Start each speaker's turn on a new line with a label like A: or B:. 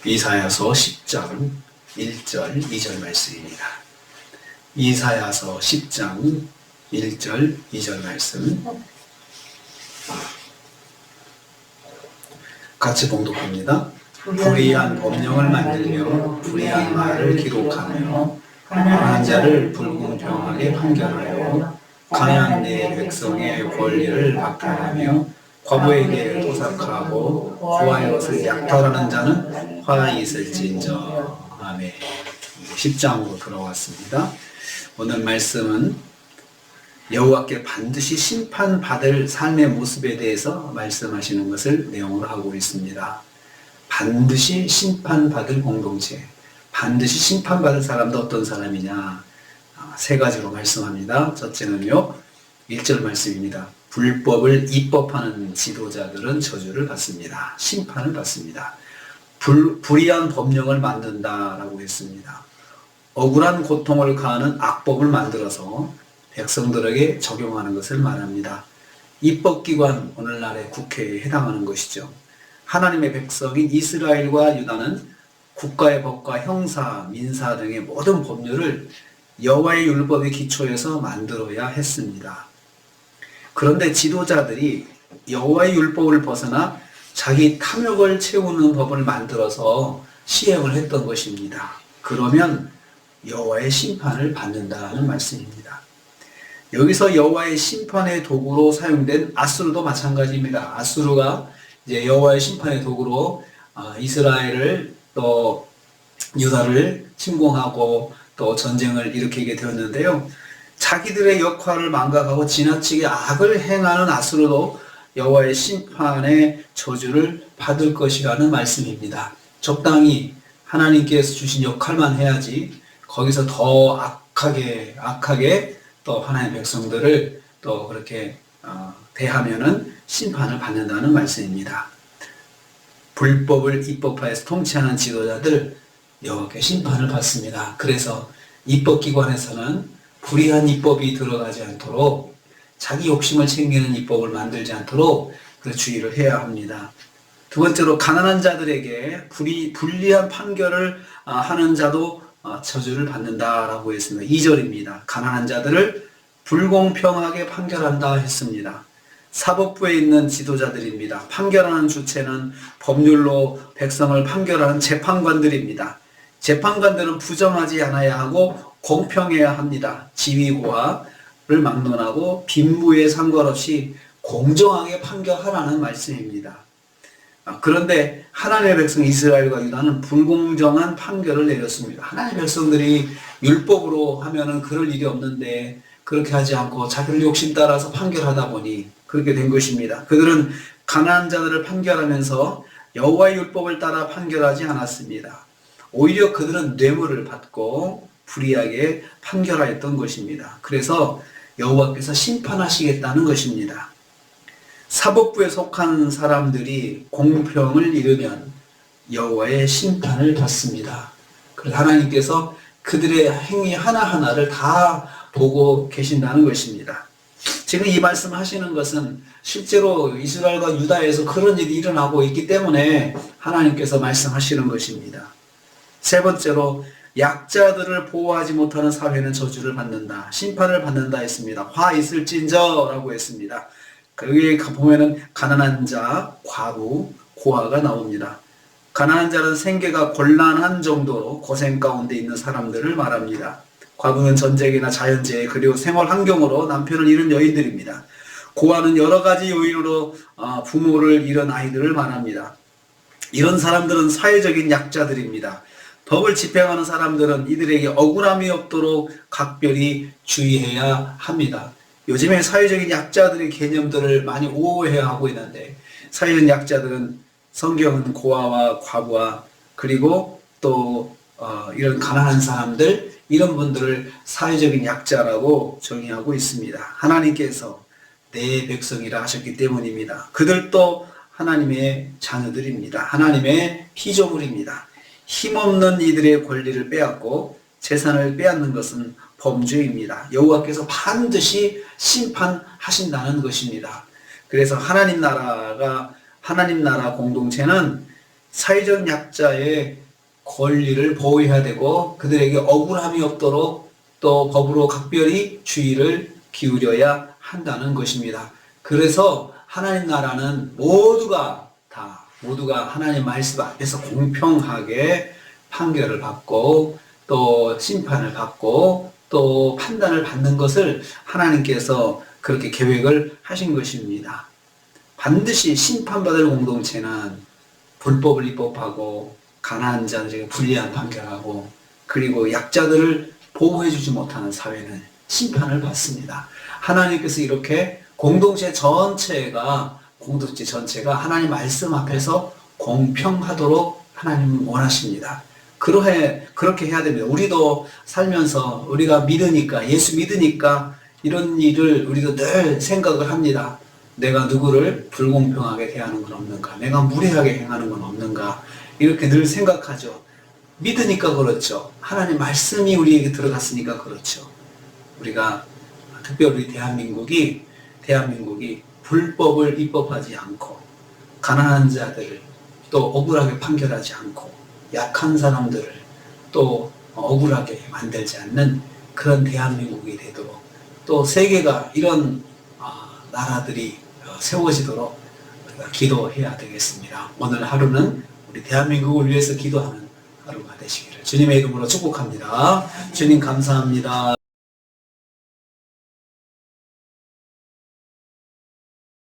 A: 이사야서 10장 1절 2절 말씀입니다. 이사야서 10장 1절 2절 말씀 같이 봉독합니다. 불의한 법령을 만들며 불의한 말을 기록하며 가난한 자를 불공평하게 판결하여 가난한 내 백성의 권리를 박탈하며 과부에게 도삭하고 고아의 것을 약탈하는 자는 화가 있을지인저. 아멘. 10장으로 들어왔습니다. 오늘 말씀은 여호와께 반드시 심판받을 삶의 모습에 대해서 말씀하시는 것을 내용으로 하고 있습니다. 반드시 심판받을 공동체, 반드시 심판받을 사람도 어떤 사람이냐, 세 가지로 말씀합니다. 첫째는요, 1절 말씀입니다. 불법을 입법하는 지도자들은 저주를 받습니다. 심판을 받습니다. 불의한 법령을 만든다라고 했습니다. 억울한 고통을 가하는 악법을 만들어서 백성들에게 적용하는 것을 말합니다. 입법기관, 오늘날의 국회에 해당하는 것이죠. 하나님의 백성인 이스라엘과 유다는 국가의 법과 형사, 민사 등의 모든 법률을 여호와의 율법의 기초에서 만들어야 했습니다. 그런데 지도자들이 여호와의 율법을 벗어나 자기 탐욕을 채우는 법을 만들어서 시행을 했던 것입니다. 그러면 여호와의 심판을 받는다는 말씀입니다. 여기서 여호와의 심판의 도구로 사용된 아수르도 마찬가지입니다. 아수르가 이제 여호와의 심판의 도구로 이스라엘을 또 유다를 침공하고 또 전쟁을 일으키게 되었는데요. 자기들의 역할을 망각하고 지나치게 악을 행하는 아수르도 여호와의 심판의 저주를 받을 것이라는 말씀입니다. 적당히 하나님께서 주신 역할만 해야지 거기서 더 악하게 또 하나님의 백성들을 또 그렇게 대하면은 심판을 받는다는 말씀입니다. 불법을 입법하여서 통치하는 지도자들 여호와께 심판을 받습니다. 그래서 입법기관에서는 불의한 입법이 들어가지 않도록 자기 욕심을 챙기는 입법을 만들지 않도록 그 주의를 해야 합니다. 두 번째로 가난한 자들에게 불리한 판결을 하는 자도 저주를 받는다라고 했습니다. 2절입니다. 가난한 자들을 불공평하게 판결한다 했습니다. 사법부에 있는 지도자들입니다. 판결하는 주체는 법률로 백성을 판결하는 재판관들입니다. 재판관들은 부정하지 않아야 하고 공평해야 합니다. 지위고하를 막론하고 빈부에 상관없이 공정하게 판결하라는 말씀입니다. 그런데 하나님의 백성 이스라엘과 유다는 불공정한 판결을 내렸습니다. 하나님의 백성들이 율법으로 하면은 그럴 일이 없는데 그렇게 하지 않고 자기들 욕심 따라서 판결하다 보니 그렇게 된 것입니다. 그들은 가난한 자들을 판결하면서 여호와의 율법을 따라 판결하지 않았습니다. 오히려 그들은 뇌물을 받고 불의하게 판결하였던 것입니다. 그래서 여호와께서 심판하시겠다는 것입니다. 사법부에 속한 사람들이 공평을 이루면 여호와의 심판을 받습니다. 그래서 하나님께서 그들의 행위 하나하나를 다 보고 계신다는 것입니다. 지금 이 말씀하시는 것은 실제로 이스라엘과 유다에서 그런 일이 일어나고 있기 때문에 하나님께서 말씀하시는 것입니다. 세 번째로 약자들을 보호하지 못하는 사회는 저주를 받는다, 심판을 받는다 했습니다. 화 있을진저 라고 했습니다. 여기에 보면은 가난한 자, 과부, 고아가 나옵니다. 가난한 자는 생계가 곤란한 정도로 고생 가운데 있는 사람들을 말합니다. 과부는 전쟁이나 자연재해 그리고 생활 환경으로 남편을 잃은 여인들입니다. 고아는 여러 가지 요인으로 부모를 잃은 아이들을 말합니다. 이런 사람들은 사회적인 약자들입니다. 법을 집행하는 사람들은 이들에게 억울함이 없도록 각별히 주의해야 합니다. 요즘에 사회적인 약자들의 개념들을 많이 오해하고 있는데, 사회적인 약자들은 성경은 고아와 과부와 그리고 또 이런 가난한 사람들, 이런 분들을 사회적인 약자라고 정의하고 있습니다. 하나님께서 내 백성이라 하셨기 때문입니다. 그들도 하나님의 자녀들입니다. 하나님의 피조물입니다. 힘없는 이들의 권리를 빼앗고 재산을 빼앗는 것은 범죄입니다. 여호와께서 반드시 심판하신다는 것입니다. 그래서 하나님 나라 공동체는 사회적 약자의 권리를 보호해야 되고 그들에게 억울함이 없도록 또 법으로 각별히 주의를 기울여야 한다는 것입니다. 그래서 하나님 나라는 모두가 하나님 말씀 앞에서 공평하게 판결을 받고 또 심판을 받고 또 판단을 받는 것을 하나님께서 그렇게 계획을 하신 것입니다. 반드시 심판받을 공동체는 불법을 입법하고 가난한 자들에게 불리한 판결하고 그리고 약자들을 보호해주지 못하는 사회는 심판을 받습니다. 하나님께서 이렇게 공동체 전체가 하나님 말씀 앞에서 공평하도록 하나님은 원하십니다. 그렇게 해야 됩니다. 우리도 살면서 우리가 믿으니까, 예수 믿으니까 이런 일을 우리도 늘 생각을 합니다. 내가 누구를 불공평하게 대하는 건 없는가? 내가 무례하게 행하는 건 없는가? 이렇게 늘 생각하죠. 믿으니까 그렇죠. 하나님 말씀이 우리에게 들어갔으니까 그렇죠. 우리가 특별히 대한민국이 불법을 입법하지 않고 가난한 자들을 또 억울하게 판결하지 않고 약한 사람들을 또 억울하게 만들지 않는 그런 대한민국이 되도록 또 세계가 이런 나라들이 세워지도록 우리가 기도해야 되겠습니다. 오늘 하루는 우리 대한민국을 위해서 기도하는 하루가 되시기를 주님의 이름으로 축복합니다. 주님 감사합니다.